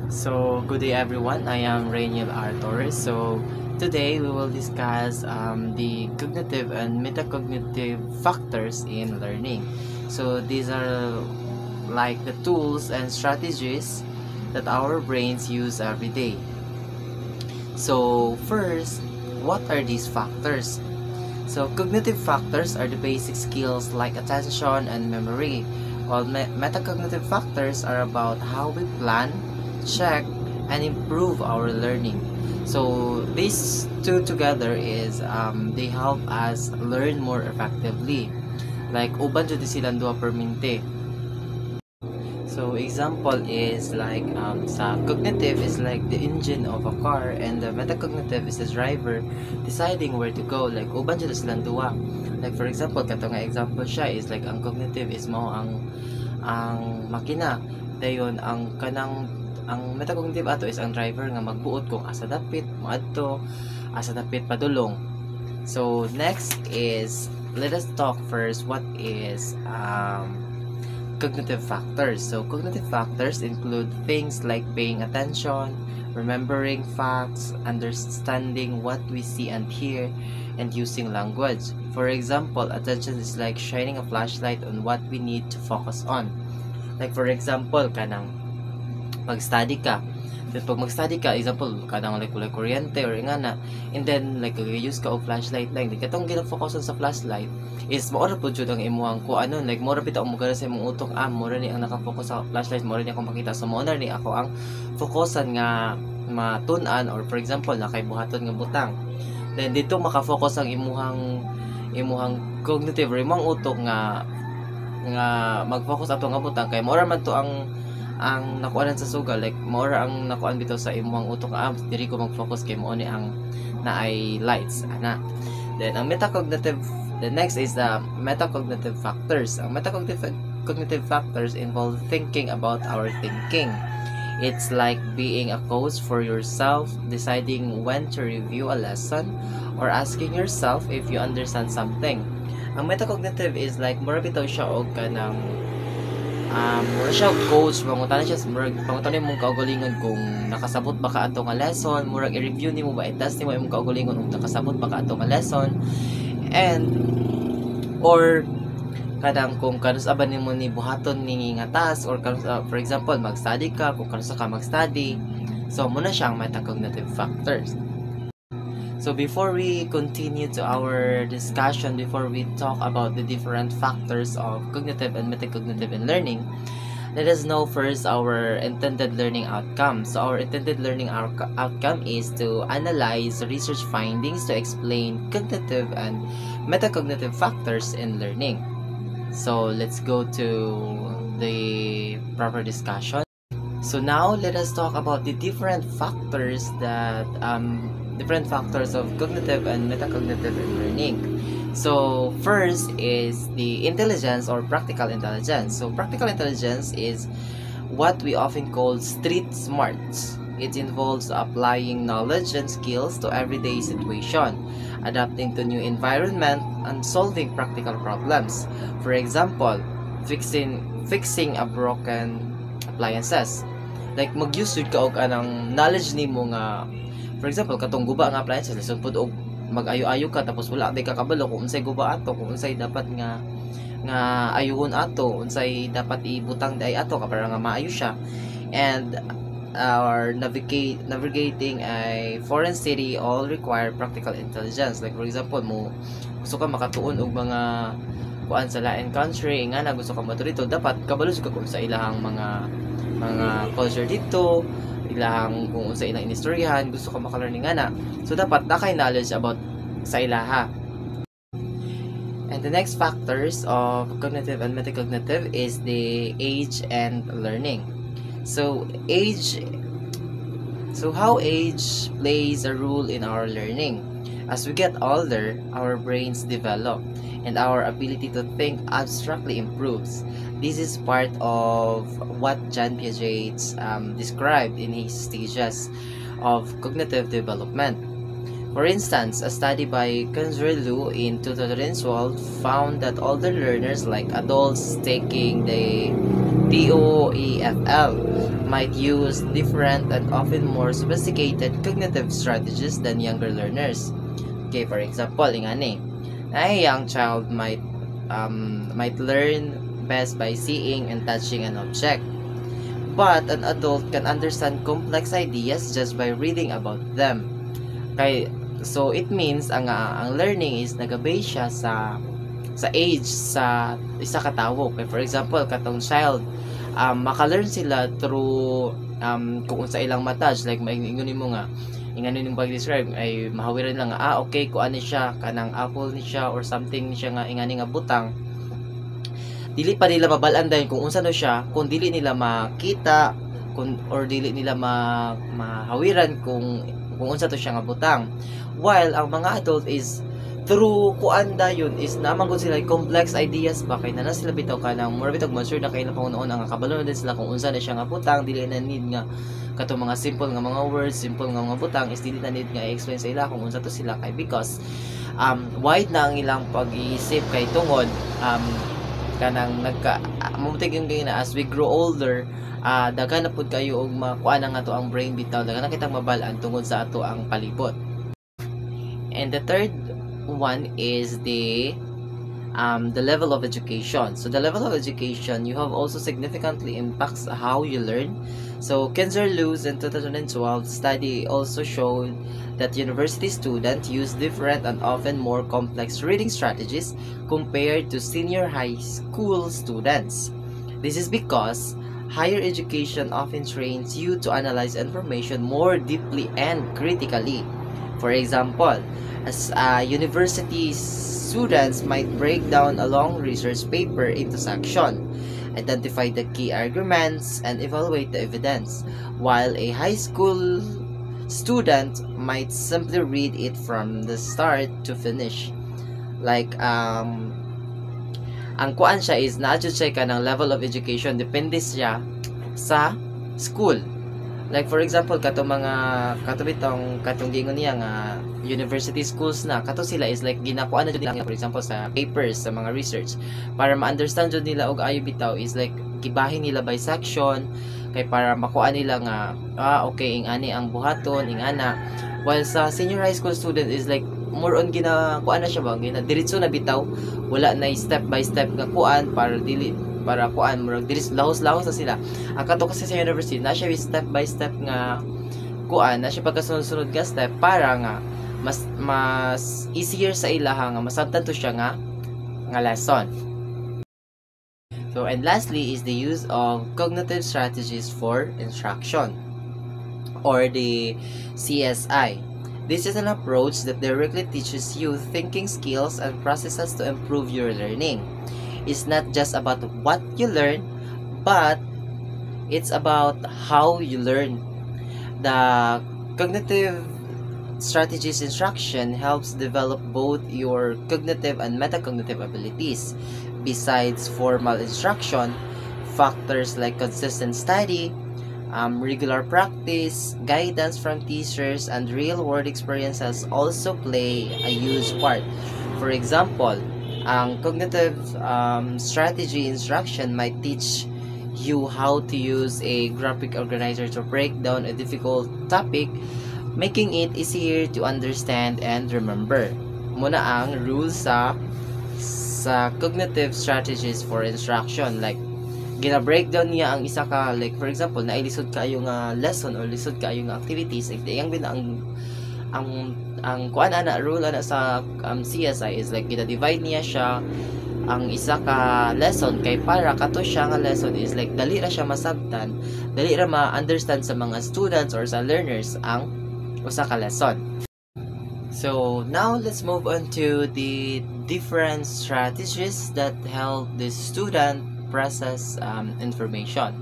So, good day everyone. I am Rainiel R. Torres. So, today we will discuss the cognitive and metacognitive factors in learning. So, these are like the tools and strategies that our brains use every day. So, first, what are these factors? So, cognitive factors are the basic skills like attention and memory, while metacognitive factors are about how we plan, check, and improve our learning. So, these two together is they help us learn more effectively. Like, uban jud silang duha perminte. So example is like sa cognitive is like the engine of a car and the metacognitive is the driver deciding where to go. Like uban jud silang duha. Like for example kato nga example siya is like ang cognitive is mao ang makina. Dayon ang metacognitive ato is ang driver nga magbuot kung asa dapit moadto, asa dapit padulong. So next is let us talk first what is cognitive factors. So, cognitive factors include things like paying attention, remembering facts, understanding what we see and hear, and using language. For example, attention is like shining a flashlight on what we need to focus on. Like for example, kanang mag-study ka. Then pag mag-study ka, example, kanang like wala kuryente or ingana, and then like use ka og flashlight lang. Then katong gina-focusan sa flashlight is maora po jud ang imuhang ko ano, like maora bitaw mo sa imong utok, maora ni ang naka-focus sa flashlight, maora ni akong makita. So maora ni ako ang focusan nga matun-an or for example, nakay buhaton nga butang. Then dito maka-focus ang imuhang cognitive or imong utok nga mag-focus ato nga butang kay maora man to ang nakuanan sa sugal, like maora ang nakuan bitaw sa imong utok diri ko mag-focus kay mo ni ang naay lights ana. Then ang metacognitive, the next is the metacognitive factors. Ang metacognitive factors involve thinking about our thinking. It's like being a coach for yourself, deciding when to review a lesson or asking yourself if you understand something. Ang metacognitive is like mura bitaw siya og kanang mura siya coach, pangutan siya, pangutan mong kaugalingon kung nakasabot ba ka ato nga lesson, murag i-review nimo ba, i-test nimo imong kaugalingon kung nakasabot ba ka ato nga lesson, and or kadang kung kanus aban nimo ni buhaton ni nga task or kanus for example mag-study ka, kung kanus ka mag-study. So muna siyang metacognitive factors. So before we continue to our discussion, before we talk about the different factors of cognitive and metacognitive in learning, let us know first our intended learning outcome. So our intended learning outcome is to analyze research findings to explain cognitive and metacognitive factors in learning. So let's go to the proper discussion. So now let us talk about the different factors of cognitive and metacognitive in learning. So first is the intelligence or practical intelligence. So practical intelligence is what we often call street smarts. It involves applying knowledge and skills to everyday situation, adapting to new environment, and solving practical problems. For example, fixing a broken appliances. Like mag-use ka og anang knowledge nimo nga for example katong guba nga appliances lesson pud og mag-ayo-ayo ka tapos wala di ka kabalo kung unsay guba ato, kung unsay dapat nga ayuhon ato, unsay dapat ibutang day ato para nga maayo siya, and our navigating a foreign city all require practical intelligence. Like for example mo gusto ka makatuon og mga kuan sa lain country nga na gusto ka maturito, dapat kabalo ka kung sa ilahang mga culture dito, ilang kung sa ilang inistoryahan, gusto ka maka-learning ana. So dapat nakay knowledge about sa ilaha. And the next factors of cognitive and metacognitive is the age and learning. So how age plays a role in our learning. As we get older, our brains develop and our ability to think abstractly improves. This is part of what Jean Piaget described in his stages of cognitive development. For instance, a study by Kunzru Liu in 2012 found that older learners, like adults taking the TOEFL, might use different and often more sophisticated cognitive strategies than younger learners. Okay, for example, ingani, a young child might learn best by seeing and touching an object. But an adult can understand complex ideas just by reading about them. So it means ang learning is nagabase siya sa age sa isa ka tawo. Kay for example, katong child, maka-learn sila through kung sa ilang matouch, like maingon mo nga ingano ning pag-describe ay mahawiran lang okay ko ani siya kanang apple ni siya or something ni siya nga ingani nga butang. Dili pa nila mabalaan dahil kung unsa no siya, kung dili nila makita or dili nila mahawiran kung unsa to siya nga butang. While ang mga adult is through kuanda yun is naman gud sila complex ideas ba kay na sila bitaw kanang more bitog mature na kay na pangunoon ang kabalo din sila kung unsa na siya nga butang, dili na need nga kato mga simple nga mga words, simple nga mga butang is dili na need nga i-explain sa ila kung unsa to sila kay because wide na ang ilang pag-iisip kay tungod kanang mamutig yung na as we grow older, daghan na pud kayo og makuha na nga to ang brain bitaw, daghan na kitang mabalaan tungod sa ato ang palibot. And the third one is the level of education. So the level of education, you have also significantly impacts how you learn. So Kinzer-Lewis in 2012 study also showed that university students use different and often more complex reading strategies compared to senior high school students. This is because higher education often trains you to analyze information more deeply and critically. For example, as university students might break down a long research paper into sections, identify the key arguments, and evaluate the evidence, while a high school student might simply read it from the start to finish. Like, ang kuan siya is na-adjust siya ka ng level of education, depende siya sa school. Like for example, katong gingon niya nga university schools na kato sila is like ginakuan na jud nila for example sa papers sa mga research para ma-understand jud nila og ayo bitaw is like gibahin nila by section kay para makuha nila nga okay ingani ang buhaton ingana, while sa senior high school student is like more on ginakuan na siya ba diretso na bitaw, wala na step by step nga kuan para kuan murag diris lahos-lahos na sila. Ang kato kasi sa university na siya step by step nga kuan na siya pagkasunod-sunod nga step para nga mas easier sa ilaha nga masabtan to siya nga lesson. So and lastly is the use of cognitive strategies for instruction or the CSI. This is an approach that directly teaches you thinking skills and processes to improve your learning. It's not just about what you learn, but it's about how you learn. The cognitive strategies instruction helps develop both your cognitive and metacognitive abilities. Besides formal instruction, factors like consistent study, regular practice, guidance from teachers, and real-world experiences also play a huge part. For example, ang cognitive strategy instruction might teach you how to use a graphic organizer to break down a difficult topic, making it easier to understand and remember. Muna ang rules sa cognitive strategies for instruction, like gina-breakdown niya ang isa ka, like for example nailisod kayo nga lesson or lisod kayo nga activities, like dayang bin ang kuan ana rule ana sa CSI is like gina-divide niya siya ang isa ka lesson kay para kato siya nga lesson is like dali ra siya masabtan, dali ra ma-understand sa mga students or sa learners ang usa ka lesson. So now let's move on to the different strategies that help the student process information.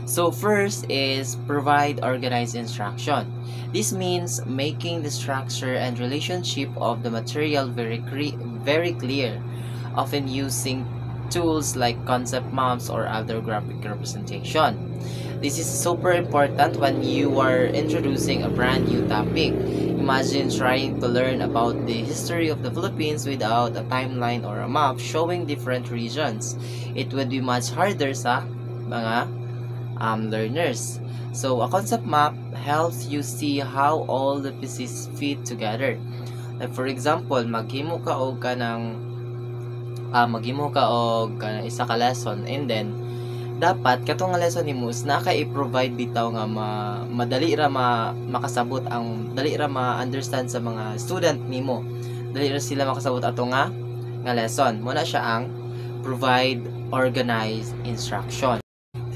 So first is provide organized instruction. This means making the structure and relationship of the material very clear, often using tools like concept maps or other graphic representation. This is super important when you are introducing a brand new topic. Imagine trying to learn about the history of the Philippines without a timeline or a map showing different regions. It would be much harder sa mga learners. So a concept map helps you see how all the pieces fit together. Like for example, maghimo ka og isa ka lesson, and then dapat katong nga lesson nimo is naka-i-provide bitaw nga madali ra makasabot, ang dali ra ma-understand sa mga student nimo. Dali ra sila makasabot ato nga lesson. Muna siya ang provide organized instruction.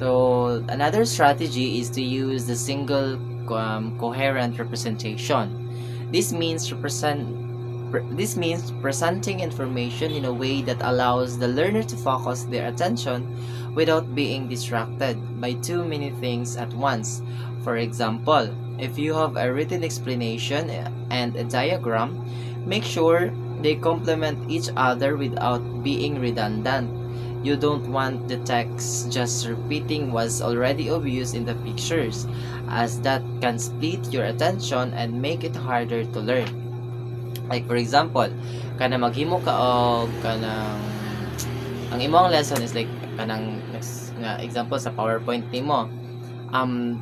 So another strategy is to use the single coherent representation. This means presenting information in a way that allows the learner to focus their attention without being distracted by too many things at once. For example, if you have a written explanation and a diagram, make sure they complement each other without being redundant. You don't want the text just repeating what's already obvious in the pictures, as that can split your attention and make it harder to learn. Like for example, kana maghimo ka og ang imong lesson is like kanang nga example sa PowerPoint nimo.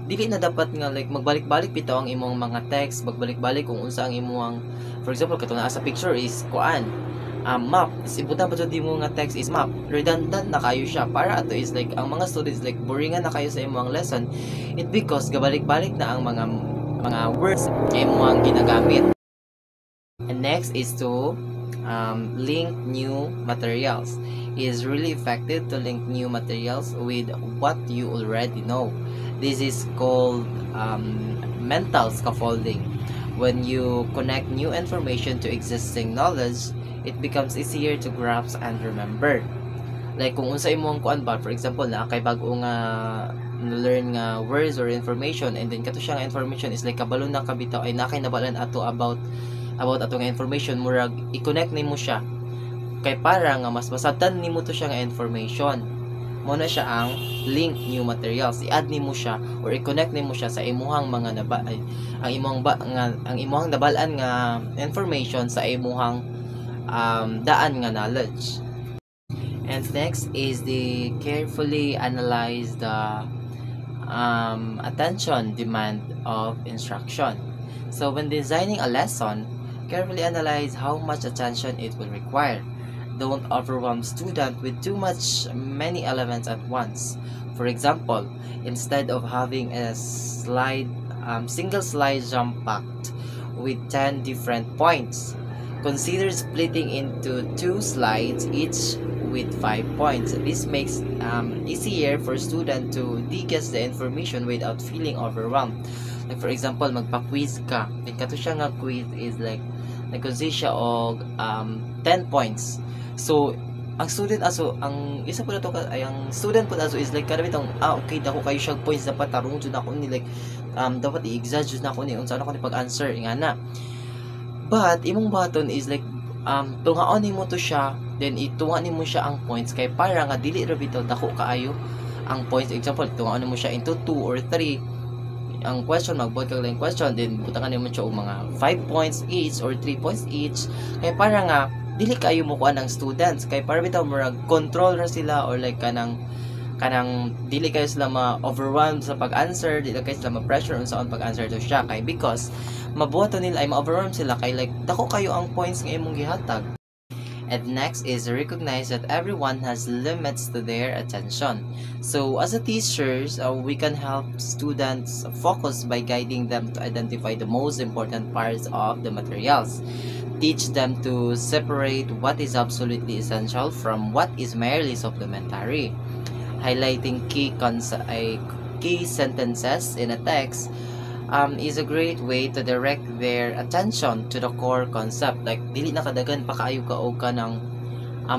Dili na dapat nga like magbalik-balik bitaw ang imong mga text, magbalik-balik kung unsa ang imong, for example katong naa sa picture is map. Is ibutan pa jud mo nga text is map. Redundant na kayo siya. Para ato is like ang mga students like boringan na kayo sa imong lesson. It because gabalik-balik na ang mga words nga imong ginagamit. And next is to link new materials. It is really effective to link new materials with what you already know. This is called mental scaffolding. When you connect new information to existing knowledge, it becomes easier to grasp and remember. Like kung unsa imong kuan ba, for example na kay bag-o nga learn nga words or information, and then kato siya nga information is like kabalo na kabitaw ay nakay nabalan ato about ato nga information, murag i-connect nimo siya kay para nga mas masabtan nimo to siya nga information. Mo na siya ang link new materials. I-add nimo siya or i-connect nimo siya sa imuhang mga ang imuhang nabalaan nga information sa imuhang daan nga knowledge. And next is the carefully analyze the attention demand of instruction. So when designing a lesson, carefully analyze how much attention it will require. Don't overwhelm students with many elements at once. For example, instead of having a single slide jam-packed with 10 different points, consider splitting into 2 slides each with 5 points. This makes easier for students to digest the information without feeling overwhelmed. Like for example, magpa-quiz ka. Kato siya nga quiz is like nag-consist siya og 10 points. So ang student ang isa po nato ay ang student po is like kada bitong okay dako kayo siya points dapat tarong jud ako ni like dapat i-exaggerate na ako ni unsa ako ni pag-answer ingana. But imong button is like tungaon nimo to siya, then itunga nimo siya ang points kay para nga dili ra bitaw dako kaayo ang points. Example, tungaon nimo siya into 2 or 3 ang question, magbuhat ka lang question, then butangan nimo siya og mga 5 points each or 3 points each kay para nga dili kayo mo kuan ng students kay para bitaw murag control ra sila or like kanang dili kayo sila ma-overwhelmed sa pag-answer, dili kayo sila ma-pressure unsa ang pag-answer to siya kay because mabuhaton nila ay ma-overwhelm sila kay like dako kayo ang points nga imong gihatag. And next is recognize that everyone has limits to their attention. So as a teachers, we can help students focus by guiding them to identify the most important parts of the materials. Teach them to separate what is absolutely essential from what is merely supplementary. Highlighting key sentences in a text is a great way to direct their attention to the core concept. Like dili na kadagan pa kaayo ka og kanang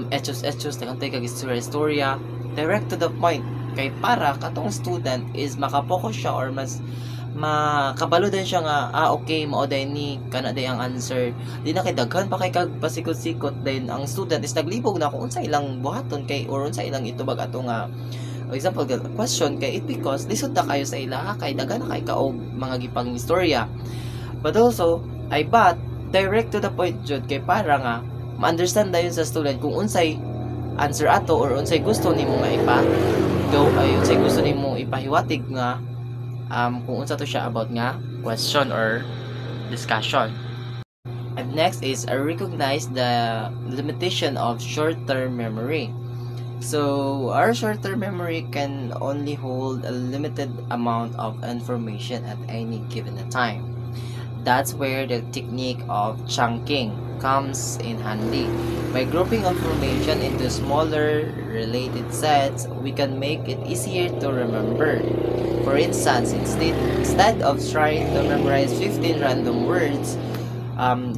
etos takantay kag istorya, direct to the point kay para katong student is makapokus siya or mas makabalo din siya nga okay mao day ni kana day ang answer. Di na kay daghan pa kay kag pasikot-sikot, then ang student is naglibog na kung unsa ilang buhaton kay or unsa ilang itubag ato nga example question kay it because lisod na kayo sa ila kay daghan na kay kaog mga gipang istorya. But also I but direct to the point jud kay para nga ma-understand dayon sa student kung unsay answer ato or unsay gusto nimo maipa go ay unsay gusto nimo ipahiwatig nga kung unsa to siya about nga question or discussion. And next is recognize the limitation of short-term memory. So our short-term memory can only hold a limited amount of information at any given time. That's where the technique of chunking comes in handy. By grouping information into smaller related sets, we can make it easier to remember. For instance, instead of trying to memorize 15 random words,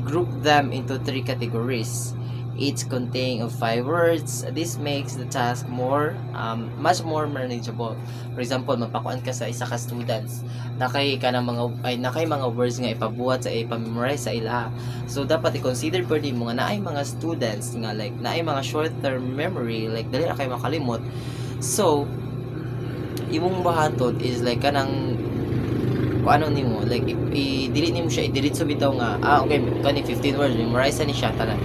group them into 3 categories, each containing of 5 words. This makes the task much more manageable. For example, magpakuan ka sa isa ka students, nakay mga words nga ipabuhat sa ipamemorize sa ila. So dapat i-consider pwede mo nga naay mga students nga like naay mga short term memory, like dali na kay makalimot. So imong bahaton is like kanang kung ano nimo, like i-delete nimo siya, i-delete so bitaw nga okay kani 15 words memorize ni siya tanan.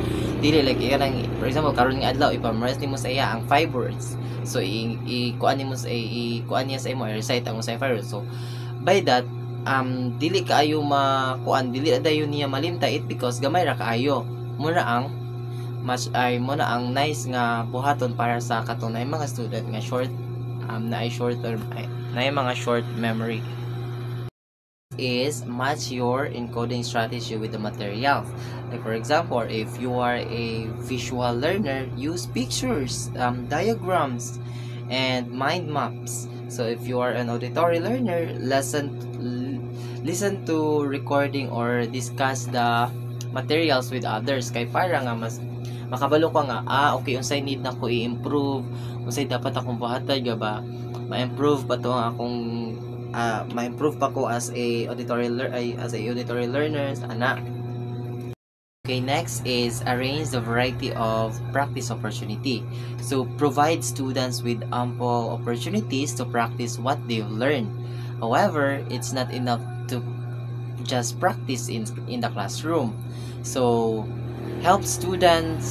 Dili like kanang for example karon nga adlaw i-memorize nimo sa iya ang 5 words. So i-kuan nimo sa i-kuan niya sa imo i-recite ang 5 words. So by that dili kaayo dili dayon niya malimta it because gamay ra kaayo. Muna ang nice nga buhaton para sa katong mga student nga short mga short memory is match your encoding strategy with the materials. Like for example, if you are a visual learner, use pictures, diagrams, and mind maps. So if you are an auditory learner, listen to recording or discuss the materials with others kay para nga mas makabalo ka nga okay unsay need na ko i-improve, unsay dapat akong buhatay ba ma-improve pa to akong ma-improve pa ko as a auditory learners ana. Okay, next is arrange the variety of practice opportunity. So provide students with ample opportunities to practice what they've learned. However, it's not enough to just practice in the classroom. So help students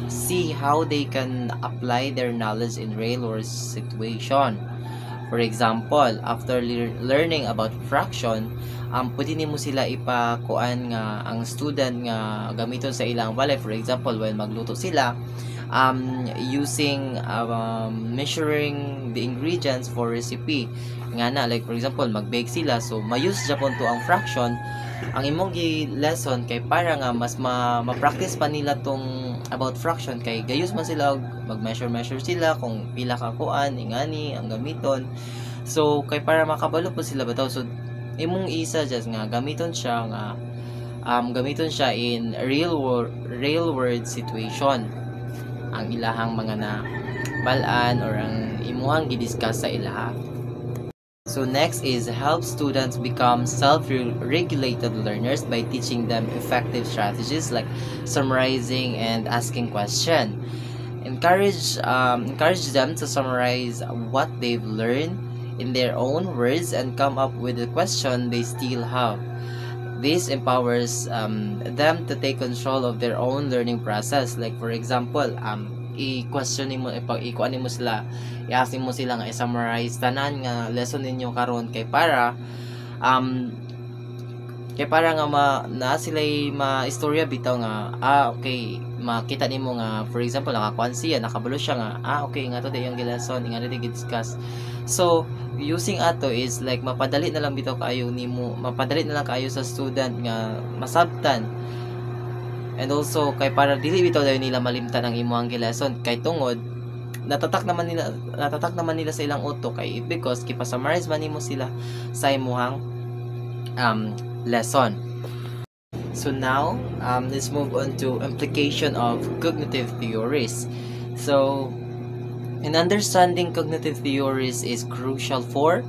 see how they can apply their knowledge in real world situation. For example, after learning about fraction, pwede nimo sila ipakuan nga ang student nga gamiton sa ilang balay. For example, while magluto sila, using measuring the ingredients for recipe. Nga na, like for example, mag-bake sila. So, ma-use Japon to ang fraction. Ang imong lesson kay para nga mas ma-practice pa nila tong about fraction kay gayus man sila mag-measure sila kung pila ka kuan ingani ang gamiton. So kay para makabalo po sila bitaw. So imong isa just nga gamiton siya in real world situation ang ilahang mga na balaan or ang imuhang gidiscuss sa ilaha. So next is help students become self-regulated learners by teaching them effective strategies like summarizing and asking questions. Encourage them to summarize what they've learned in their own words and come up with a question they still have. This empowers them to take control of their own learning process. Like for example, i-question nimo ikuan nimo sila, i-ask mo sila nga i-summarize tanan nga lesson ninyo karon kay para nga na sila ma-istorya bitaw nga okay makita nimo nga for example nakakuan siya nakabalo siya nga okay nga to day ang lesson nga dili discuss. So using ato is like mapadali na lang bitaw kaayo sa student nga masabtan. And also kay para dili bitaw dayon nila malimtan ang imong lesson kay tungod natatak naman nila sa ilang utok kay because kipa-summarize man nimo sila sa imong lesson. So now let's move on to implication of cognitive theories. So in understanding cognitive theories is crucial for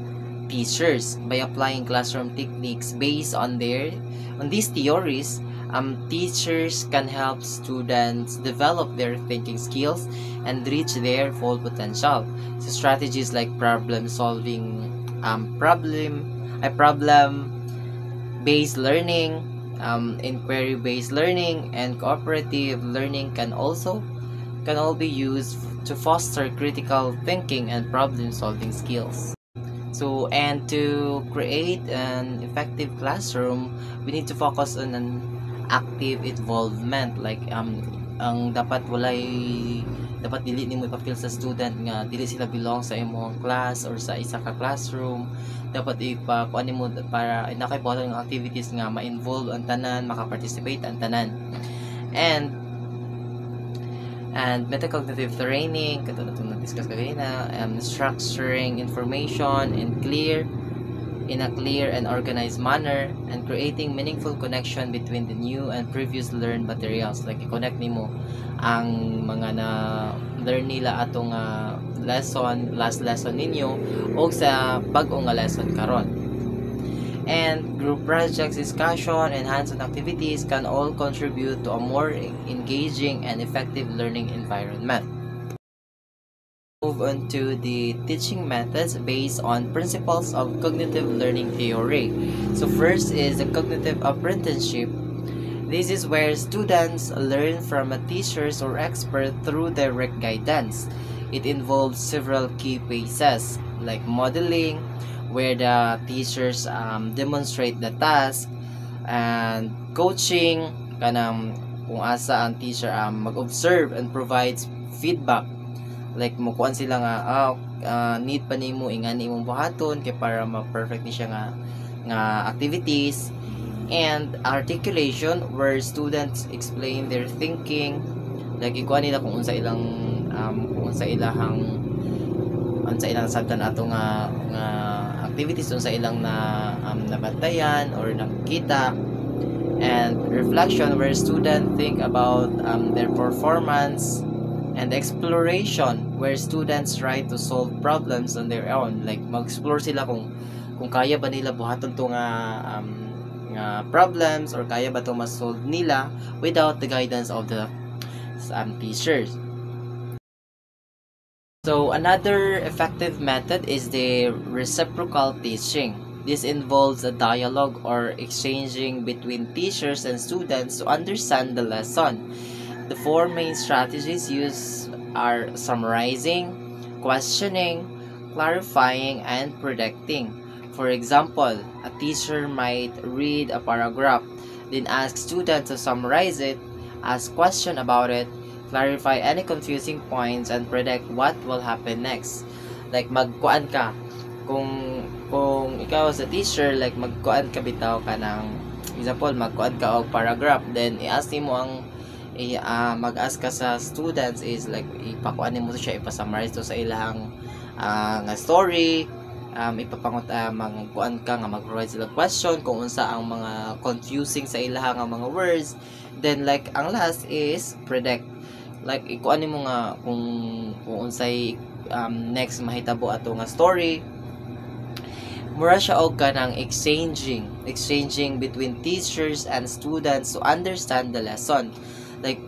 teachers. By applying classroom techniques based on these theories, teachers can help students develop their thinking skills and reach their full potential. So strategies like problem solving, problem-based learning, inquiry-based learning, and cooperative learning can also can all be used to foster critical thinking and problem-solving skills. So, and to create an effective classroom, we need to focus on an active involvement. Like, ang dapat dili nimo ipapil sa student nga dili sila belong sa imong class or sa isa ka classroom. Dapat kuan nimo para nakaibuhaton ng activities nga ma-involve ang tanan, maka-participate ang tanan. And metacognitive training, katulad na discuss kanina, structuring information in a clear and organized manner, and creating meaningful connection between the new and previous learned materials. Like, i-connect nimo ang mga na learn nila atong last lesson ninyo o sa bag-o nga lesson karon. And group projects, discussion, and hands-on activities can all contribute to a more engaging and effective learning environment. Move on to the teaching methods based on principles of cognitive learning theory. So first is the cognitive apprenticeship. This is where students learn from a teachers or expert through direct guidance. It involves several key phases like modeling, where the teachers demonstrate the task, and coaching, kanang kung asa ang teacher mag-observe and provides feedback. Like, mukuan sila nga need pa nimo ingani imong buhaton kay para ma-perfect ni siya nga activities. And articulation, where students explain their thinking, like ikuan nila kung unsa ilang sabtan ato nga activities sa ilang nabantayan or nakita. And reflection, where students think about their performance. And exploration, where students try to solve problems on their own. Like, mag-explore sila kung kaya ba nila buhaton to nga problems, or kaya ba to ma-solve nila without the guidance of the teachers. So, another effective method is the reciprocal teaching. This involves a dialogue or exchanging between teachers and students to understand the lesson. The four main strategies used are summarizing, questioning, clarifying, and predicting. For example, a teacher might read a paragraph, then ask students to summarize it, ask questions about it, clarify any confusing points, and predict what will happen next. Like, magkuan ka kung ikaw sa teacher, like magkuan ka bitaw ka ng example, magkuan ka og paragraph, then i-ask mo ang mag-ask ka sa students is like ipakuan mo siya, ipasummarize to sa ilang nga story, magkuan ka nga mag-provide sila question kung unsa ang mga confusing sa ilang nga mga words. Then, like, ang last is predict. Like, ikuan mo nga kung unsay next mahitabo ato nga story. Mura siya og kanang exchanging between teachers and students to understand the lesson. Like,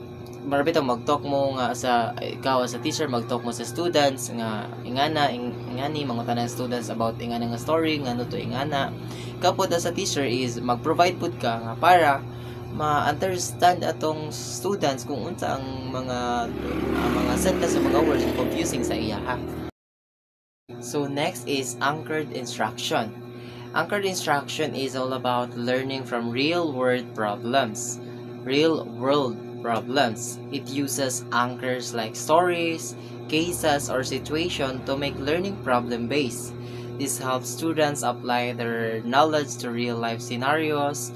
marami tang mag-talk mo nga ikaw sa teacher, mag-talk mo sa students nga ingani mangutan ng students about ingana nga story, ngano to ingana. Kapod sa teacher is mag-provide pud ka nga para ma-understand atong students kung unsa ang mga sentence sa mga words confusing sa iya ha. So next is anchored instruction. Anchored instruction is all about learning from real world problems. It uses anchors like stories, cases, or situation to make learning problem-based. This helps students apply their knowledge to real-life scenarios.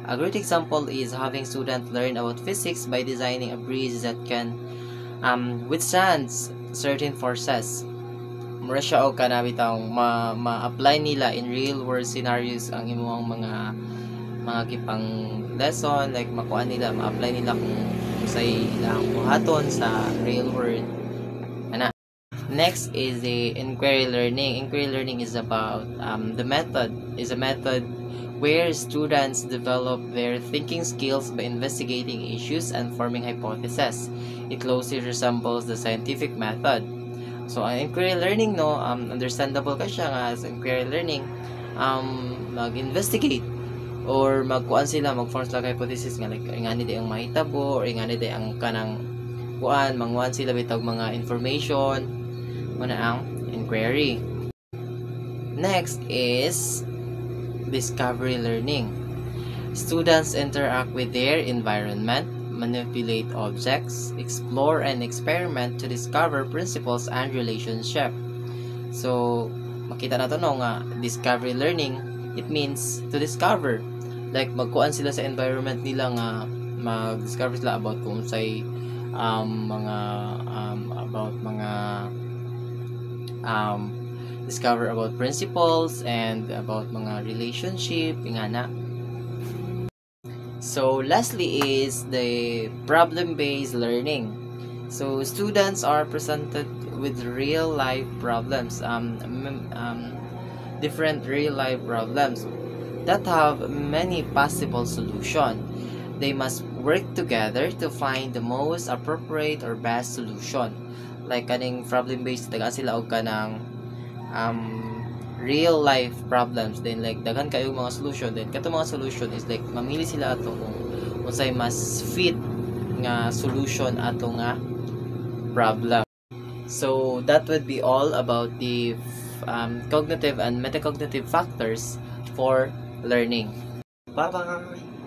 A great example is having students learn about physics by designing a bridge that can withstand certain forces. Mura siya o kanabitang ma-apply nila in real-world scenarios ang imong mga kipang lesson, like makuha nila, ma-apply nila kung sa ilang buhaton sa real world. Next is the inquiry learning. Inquiry learning is about a method where students develop their thinking skills by investigating issues and forming hypotheses. It closely resembles the scientific method. So, ang inquiry learning, understandable ka siya nga as inquiry learning, mag-investigate or magkuan sila, mag-form sila hypothesis nga like ingani di ang mahitabo or ingani di ang kanang manguan sila bitag mga information, muna ang inquiry. Next is discovery learning. Students interact with their environment, manipulate objects, explore and experiment to discover principles and relationship. So, makita na to no nga discovery learning, it means to discover. Like magkuan sila sa environment nila nga mag-discover sila about kung say discover about principles and about mga relationship ingana. So lastly is the problem-based learning. So students are presented with real life problems, different real life problems that have many possible solutions. They must work together to find the most appropriate or best solution. Like kaning problem-based, daga sila og kanang real life problems, then like daghan kayo mga solution, then kato mga solution is like mamili sila ato kung unsay mas fit nga solution ato nga problem. So that would be all about the cognitive and metacognitive factors for learning. Bye bye.